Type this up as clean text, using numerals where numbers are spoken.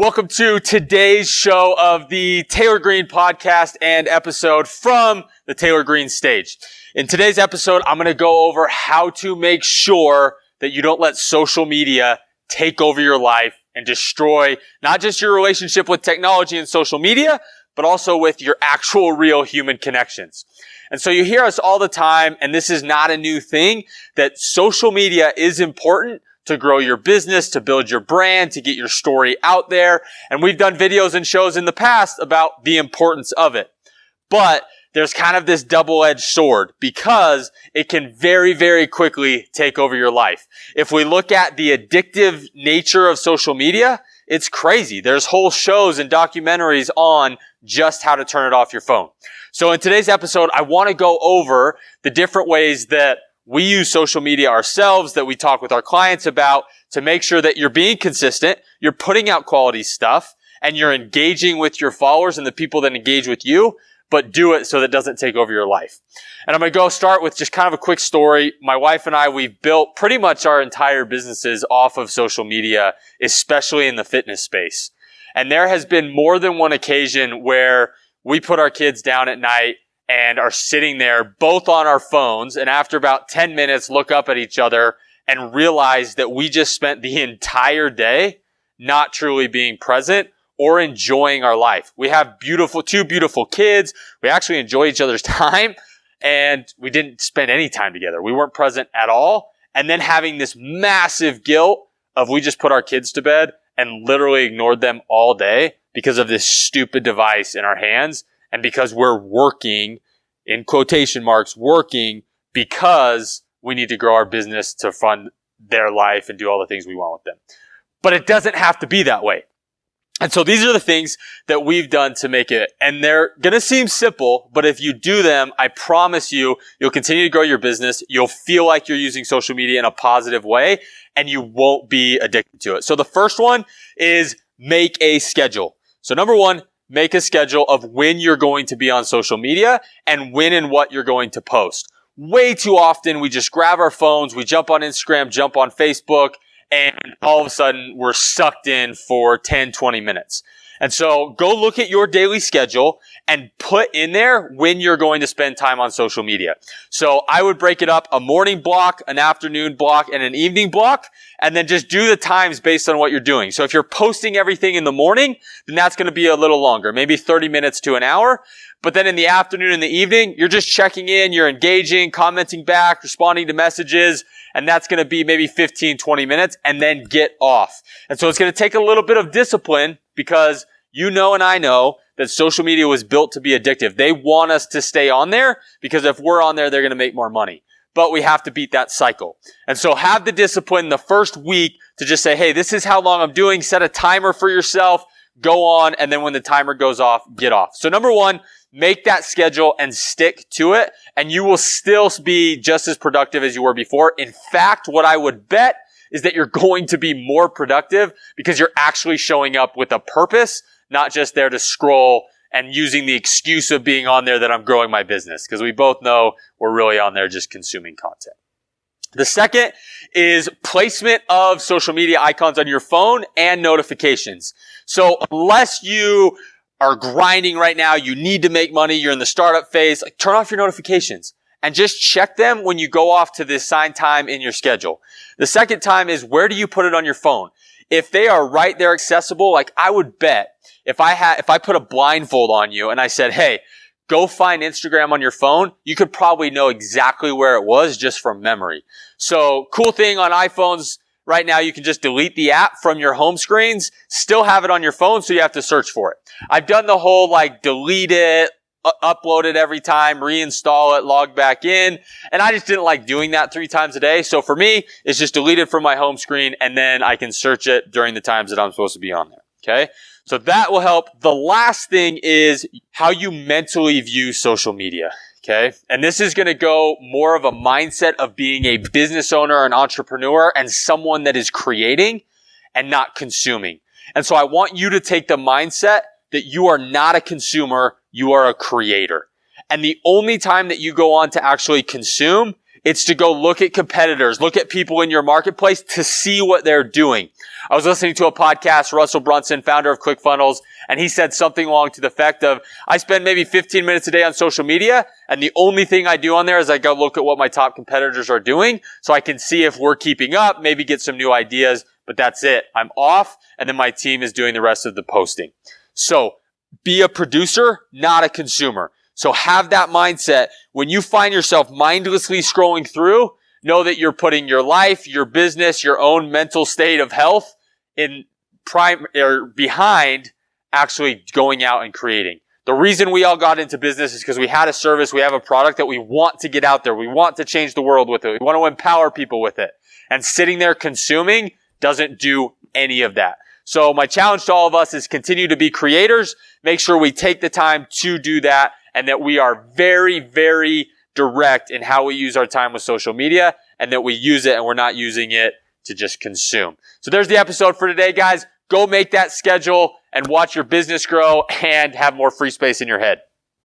Welcome to today's show of the Taylor Green podcast and episode from the Taylor Green stage. In today's episode, I'm going to go over how to make sure that you don't let social media take over your life and destroy not just your relationship with technology and social media, but also with your actual real human connections. And so you hear us all the time, and this is not a new thing, that social media is important to grow your business, to build your brand, to get your story out there. And we've done videos and shows in the past about the importance of it. But there's kind of this double-edged sword because it can very, very quickly take over your life. If we look at the addictive nature of social media, it's crazy. There's whole shows and documentaries on just how to turn it off your phone. So in today's episode, I want to go over the different ways that we use social media ourselves, that we talk with our clients about, to make sure that you're being consistent, you're putting out quality stuff, and you're engaging with your followers and the people that engage with you, but do it so that it doesn't take over your life. And I'm going to go start with just kind of a quick story. My wife and I, we've built pretty much our entire businesses off of social media, especially in the fitness space. And there has been more than one occasion where we put our kids down at night and are sitting there both on our phones, and after about 10 minutes look up at each other and realize that we just spent the entire day not truly being present or enjoying our life. We have two beautiful kids. We actually enjoy each other's time, and we didn't spend any time together. We weren't present at all. And then having this massive guilt of we just put our kids to bed and literally ignored them all day because of this stupid device in our hands. And because we're working, in quotation marks, working because we need to grow our business to fund their life and do all the things we want with them. But it doesn't have to be that way. And so these are the things that we've done to make it. And they're going to seem simple, but if you do them, I promise you, you'll continue to grow your business. You'll feel like you're using social media in a positive way, and you won't be addicted to it. So the first one is make a schedule. So number one, make a schedule of when you're going to be on social media and when and what you're going to post. Way too often, we just grab our phones, we jump on Instagram, jump on Facebook, and all of a sudden, we're sucked in for 10, 20 minutes. And so go look at your daily schedule and put in there when you're going to spend time on social media. So I would break it up: a morning block, an afternoon block, and an evening block, and then just do the times based on what you're doing. So if you're posting everything in the morning, then that's going to be a little longer, maybe 30 minutes to an hour. But then in the afternoon and the evening, you're just checking in, you're engaging, commenting back, responding to messages, and that's going to be maybe 15, 20 minutes, and then get off. And so it's going to take a little bit of discipline, because you know and I know that social media was built to be addictive. They want us to stay on there because if we're on there, they're going to make more money. But we have to beat that cycle. And so have the discipline the first week to just say, hey, this is how long I'm doing. Set a timer for yourself. Go on. And then when the timer goes off, get off. So number one, make that schedule and stick to it. And you will still be just as productive as you were before. In fact, what I would bet is that you're going to be more productive because you're actually showing up with a purpose, not just there to scroll and using the excuse of being on there that I'm growing my business, because we both know we're really on there just consuming content. The second is placement of social media icons on your phone and notifications. So unless you are grinding right now, you need to make money, you're in the startup phase, turn off your notifications and just check them when you go off to the assigned time in your schedule. The second time is, where do you put it on your phone? If they are right there accessible, like I would bet if I put a blindfold on you and I said, hey, go find Instagram on your phone, you could probably know exactly where it was just from memory. So cool thing on iPhones right now, you can just delete the app from your home screens, still have it on your phone, so you have to search for it. I've done the whole delete it, upload it every time, reinstall it, log back in. And I just didn't like doing that 3 times a day. So for me, it's just delete it from my home screen, and then I can search it during the times that I'm supposed to be on there. Okay? So that will help. The last thing is how you mentally view social media. Okay? And this is going to go more of a mindset of being a business owner, an entrepreneur, and someone that is creating and not consuming. And so I want you to take the mindset that you are not a consumer, you are a creator. And the only time that you go on to actually consume It's to go look at competitors, look at people in your marketplace to see what they're doing. I was listening to a podcast, Russell Brunson, founder of ClickFunnels, and he said something along to the effect of, I spend maybe 15 minutes a day on social media, and the only thing I do on there is I go look at what my top competitors are doing so I can see if we're keeping up, maybe get some new ideas, but that's it. I'm off, and then my team is doing the rest of the posting. So be a producer, not a consumer. So have that mindset. When you find yourself mindlessly scrolling through, know that you're putting your life, your business, your own mental state of health in prime or behind actually going out and creating. The reason we all got into business is because we had a service, we have a product that we want to get out there. We want to change the world with it. We want to empower people with it. And sitting there consuming doesn't do any of that. So my challenge to all of us is continue to be creators. Make sure we take the time to do that and that we are very, very direct in how we use our time with social media and that we use it and we're not using it to just consume. So there's the episode for today, guys. Go make that schedule and watch your business grow and have more free space in your head.